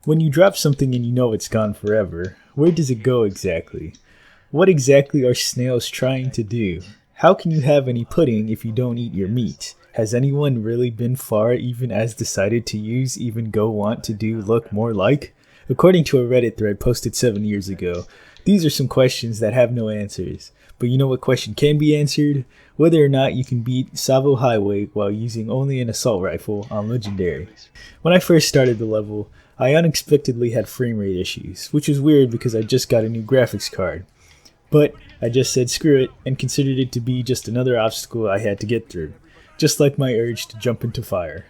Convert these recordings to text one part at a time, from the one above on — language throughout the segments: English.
When you drop something and you know it's gone forever, where does it go exactly? What exactly are snails trying to do? How can you have any pudding if you don't eat your meat? Has anyone really been far even as decided to use even go want to do look more like? According to a Reddit thread posted 7 years ago, these are some questions that have no answers. But you know what question can be answered? Whether or not you can beat Tsavo Highway while using only an assault rifle on Legendary. When I first started the level, I unexpectedly had frame rate issues, which was weird because I just got a new graphics card. But I just said screw it and considered it to be just another obstacle I had to get through, just like my urge to jump into fire.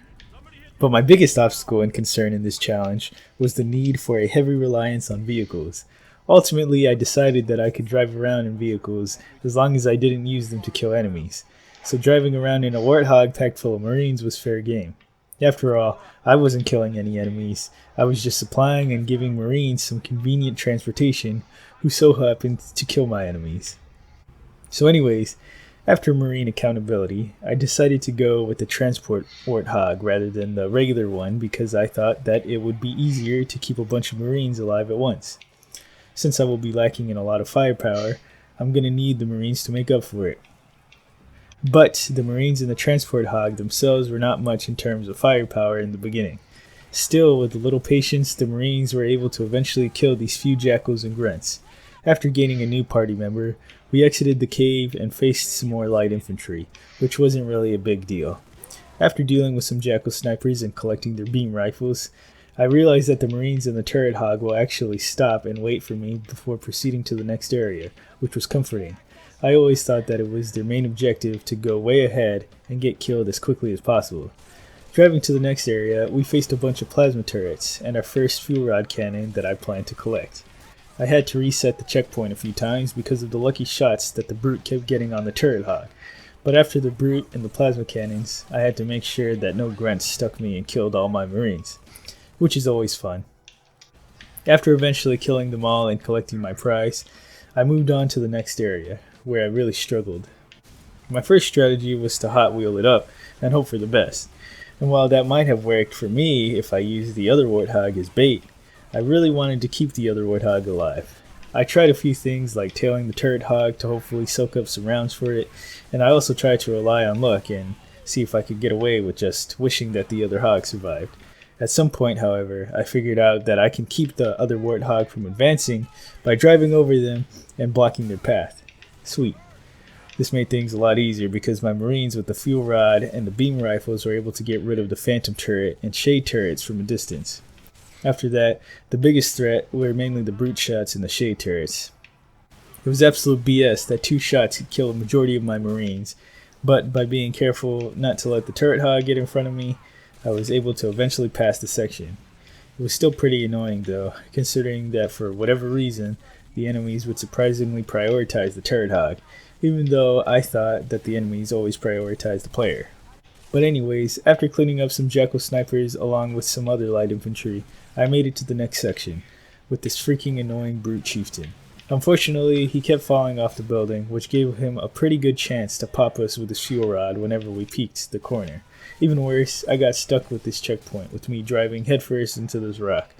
But my biggest obstacle and concern in this challenge was the need for a heavy reliance on vehicles. Ultimately, I decided that I could drive around in vehicles as long as I didn't use them to kill enemies, so driving around in a Warthog packed full of Marines was fair game. After all, I wasn't killing any enemies, I was just supplying and giving Marines some convenient transportation who so happened to kill my enemies. So anyways, after Marine accountability, I decided to go with the transport Warthog rather than the regular one because I thought that it would be easier to keep a bunch of Marines alive at once. Since I will be lacking in a lot of firepower, I'm going to need the Marines to make up for it. But the Marines in the transport hog themselves were not much in terms of firepower in the beginning. Still, with a little patience, the Marines were able to eventually kill these few jackals and grunts. After gaining a new party member, we exited the cave and faced some more light infantry, which wasn't really a big deal. After dealing with some jackal snipers and collecting their beam rifles, I realized that the Marines in the turret hog will actually stop and wait for me before proceeding to the next area, which was comforting. I always thought that it was their main objective to go way ahead and get killed as quickly as possible. Driving to the next area, we faced a bunch of plasma turrets and our first fuel rod cannon that I planned to collect. I had to reset the checkpoint a few times because of the lucky shots that the brute kept getting on the turret hog. But after the brute and the plasma cannons, I had to make sure that no grunts stuck me and killed all my Marines, which is always fun. After eventually killing them all and collecting my prize, I moved on to the next area, where I really struggled. My first strategy was to hot wheel it up and hope for the best. And while that might have worked for me if I used the other Warthog as bait, I really wanted to keep the other Warthog alive. I tried a few things like tailing the turret hog to hopefully soak up some rounds for it, and I also tried to rely on luck and see if I could get away with just wishing that the other hog survived. At some point, however, I figured out that I can keep the other Warthog from advancing by driving over them and blocking their path. Sweet. This made things a lot easier because my Marines with the fuel rod and the beam rifles were able to get rid of the phantom turret and shade turrets from a distance. After that, the biggest threat were mainly the brute shots and the shade turrets. It was absolute BS that 2 shots could kill a majority of my Marines, but by being careful not to let the turret hog get in front of me, I was able to eventually pass the section. It was still pretty annoying though, considering that for whatever reason, the enemies would surprisingly prioritize the turret hog, even though I thought that the enemies always prioritize the player. But anyways, after cleaning up some jackal snipers along with some other light infantry, I made it to the next section, with this freaking annoying brute chieftain. Unfortunately, he kept falling off the building, which gave him a pretty good chance to pop us with his fuel rod whenever we peeked the corner. Even worse, I got stuck with this checkpoint, with me driving headfirst into this rock,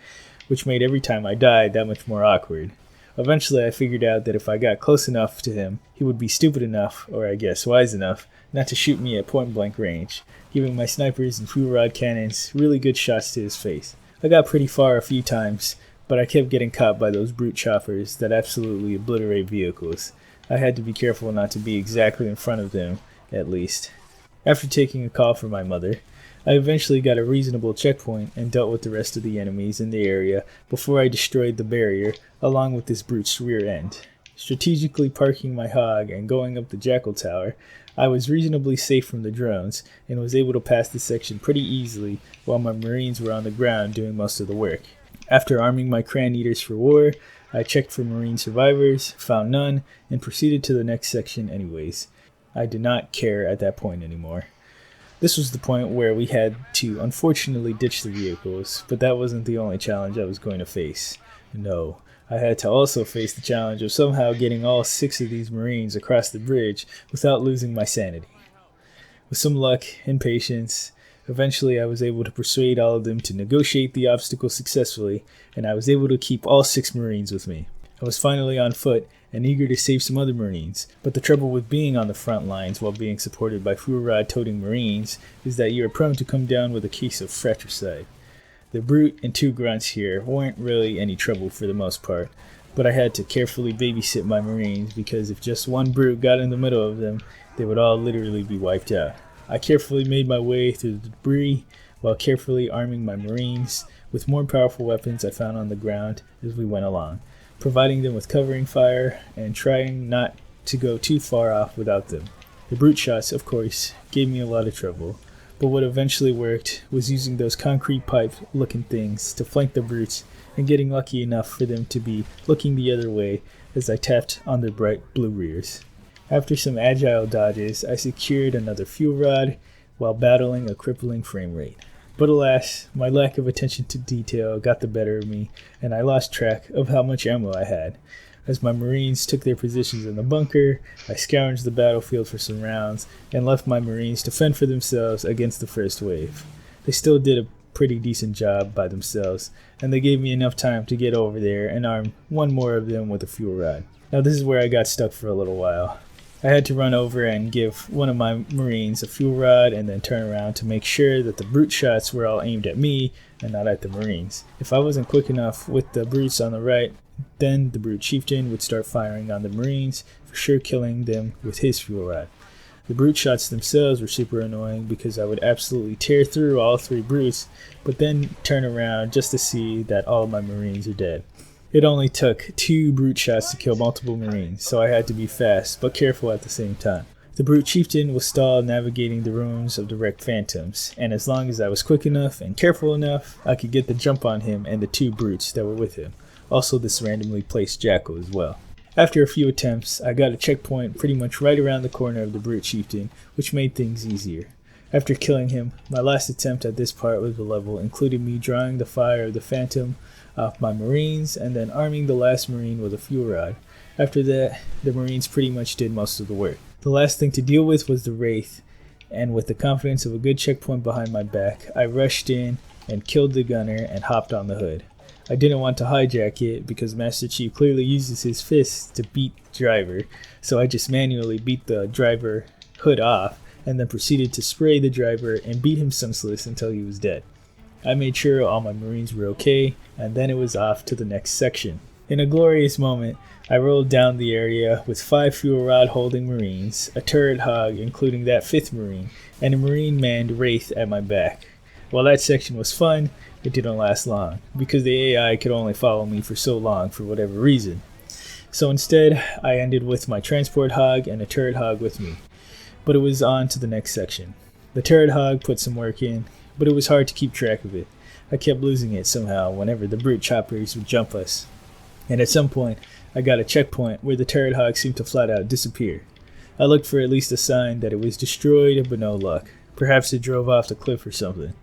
which made every time I died that much more awkward. Eventually, I figured out that if I got close enough to him, he would be stupid enough, or I guess wise enough, not to shoot me at point-blank range, giving my snipers and fuel rod cannons really good shots to his face. I got pretty far a few times, but I kept getting caught by those brute choppers that absolutely obliterate vehicles. I had to be careful not to be exactly in front of them, at least. After taking a call from my mother, I eventually got a reasonable checkpoint and dealt with the rest of the enemies in the area before I destroyed the barrier along with this brute's rear end. Strategically parking my hog and going up the jackal tower, I was reasonably safe from the drones and was able to pass the section pretty easily while my Marines were on the ground doing most of the work. After arming my Cran Eaters for war, I checked for Marine survivors, found none, and proceeded to the next section anyways. I did not care at that point anymore. This was the point where we had to unfortunately ditch the vehicles, but that wasn't the only challenge I was going to face. No, I had to also face the challenge of somehow getting all 6 of these Marines across the bridge without losing my sanity. With some luck and patience, Eventually, I was able to persuade all of them to negotiate the obstacle successfully, and I was able to keep all 6 Marines with me. I was finally on foot and eager to save some other Marines, but the trouble with being on the front lines while being supported by fuel rod-toting Marines is that you are prone to come down with a case of fratricide. The Brute and 2 grunts here weren't really any trouble for the most part, but I had to carefully babysit my Marines because if just one Brute got in the middle of them, they would all literally be wiped out. I carefully made my way through the debris while carefully arming my Marines with more powerful weapons I found on the ground as we went along, providing them with covering fire and trying not to go too far off without them. The Brute shots, of course, gave me a lot of trouble, but what eventually worked was using those concrete pipe looking things to flank the Brutes and getting lucky enough for them to be looking the other way as I tapped on their bright blue rears. After some agile dodges, I secured another fuel rod while battling a crippling frame rate. But alas, my lack of attention to detail got the better of me, and I lost track of how much ammo I had. As my Marines took their positions in the bunker, I scrounged the battlefield for some rounds and left my Marines to fend for themselves against the first wave. They still did a pretty decent job by themselves, and they gave me enough time to get over there and arm one more of them with a fuel rod. Now this is where I got stuck for a little while. I had to run over and give one of my Marines a fuel rod and then turn around to make sure that the Brute shots were all aimed at me and not at the Marines. If I wasn't quick enough with the Brutes on the right, then the Brute Chieftain would start firing on the Marines, for sure killing them with his fuel rod. The Brute shots themselves were super annoying because I would absolutely tear through all 3 Brutes, but then turn around just to see that all of my Marines are dead. It only took 2 Brute shots to kill multiple Marines, so I had to be fast but careful at the same time. The Brute Chieftain was stalled navigating the ruins of the wrecked Phantoms, and as long as I was quick enough and careful enough, I could get the jump on him and the 2 Brutes that were with him. Also this randomly placed Jackal as well. After a few attempts, I got a checkpoint pretty much right around the corner of the Brute Chieftain, which made things easier. After killing him, my last attempt at this part of the level included me drawing the fire of the Phantom off my Marines and then arming the last Marine with a fuel rod. After that, the Marines pretty much did most of the work. The last thing to deal with was the Wraith, and with the confidence of a good checkpoint behind my back, I rushed in and killed the gunner and hopped on the hood. I didn't want to hijack it because Master Chief clearly uses his fists to beat the driver, so I just manually beat the driver hood off and then proceeded to spray the driver and beat him senseless until he was dead. I made sure all my Marines were okay, and then it was off to the next section. In a glorious moment, I rolled down the area with 5 fuel rod holding Marines, a turret hog including that 5th Marine, and a Marine manned Wraith at my back. While that section was fun, it didn't last long, because the AI could only follow me for so long for whatever reason. So instead, I ended with my transport hog and a turret hog with me. But it was on to the next section. The turret hog put some work in, but it was hard to keep track of it. I kept losing it somehow whenever the Brute choppers would jump us. And at some point, I got a checkpoint where the turret hog seemed to flat out disappear. I looked for at least a sign that it was destroyed, but no luck. Perhaps it drove off the cliff or something.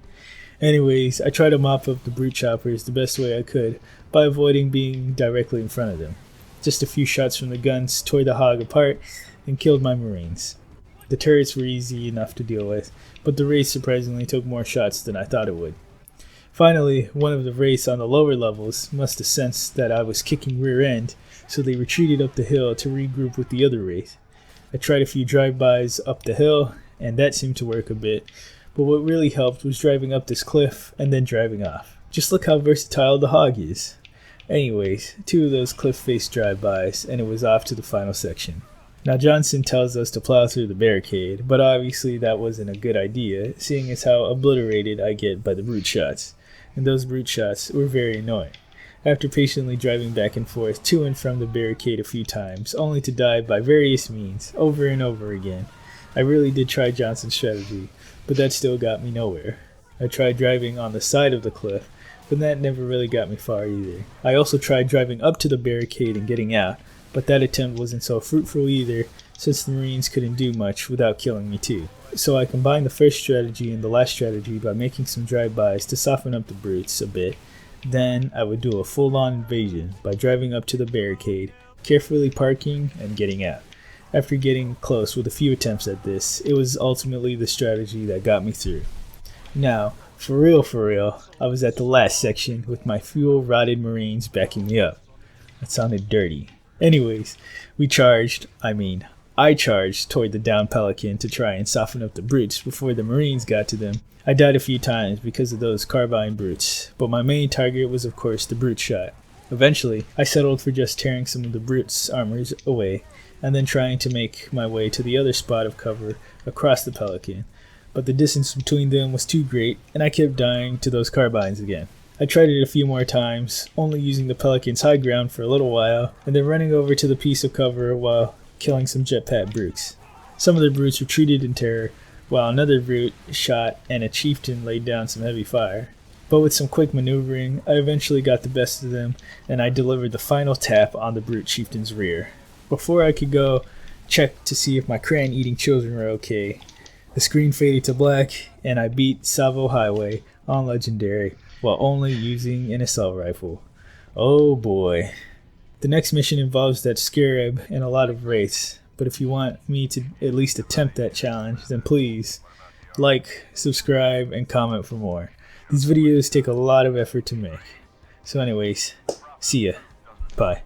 Anyways, I tried to mop up the Brute choppers the best way I could by avoiding being directly in front of them. Just a few shots from the guns tore the hog apart and killed my Marines. The turrets were easy enough to deal with, but the Wraith surprisingly took more shots than I thought it would. Finally, one of the Wraiths on the lower levels must have sensed that I was kicking rear end, so they retreated up the hill to regroup with the other Wraith. I tried a few drive-bys up the hill, and that seemed to work a bit, but what really helped was driving up this cliff and then driving off. Just look how versatile the hog is. Anyways, 2 of those cliff-face drive-bys, and it was off to the final section. Now Johnson tells us to plow through the barricade, but obviously that wasn't a good idea, seeing as how obliterated I get by the Brute shots. And those Brute shots were very annoying. After patiently driving back and forth to and from the barricade a few times, only to die by various means, over and over again, I really did try Johnson's strategy, but that still got me nowhere. I tried driving on the side of the cliff, but that never really got me far either. I also tried driving up to the barricade and getting out, but that attempt wasn't so fruitful either, since the Marines couldn't do much without killing me too. So I combined the first strategy and the last strategy by making some drive-bys to soften up the Brutes a bit. Then I would do a full-on invasion by driving up to the barricade, carefully parking and getting out. After getting close with a few attempts at this, it was ultimately the strategy that got me through. Now, for real, I was at the last section with my fuel-rotted Marines backing me up. That sounded dirty. Anyways, I charged toward the downed Pelican to try and soften up the brutes before the Marines got to them. I died a few times because of those carbine brutes, but my main target was of course the brute shot. Eventually, I settled for just tearing some of the brutes' armors away, and then trying to make my way to the other spot of cover across the Pelican. But the distance between them was too great, and I kept dying to those carbines again. I tried it a few more times, only using the Pelican's high ground for a little while, and then running over to the piece of cover while killing some jetpack brutes. Some of the brutes retreated in terror, while another brute shot and a chieftain laid down some heavy fire. But with some quick maneuvering, I eventually got the best of them, and I delivered the final tap on the brute chieftain's rear. Before I could go check to see if my crayon-eating children were okay, the screen faded to black, and I beat Tsavo Highway on Legendary while only using an assault rifle. Oh boy. The next mission involves that scarab and a lot of wraiths, but if you want me to at least attempt that challenge, then please like, subscribe, and comment for more. These videos take a lot of effort to make. So anyways, see ya. Bye.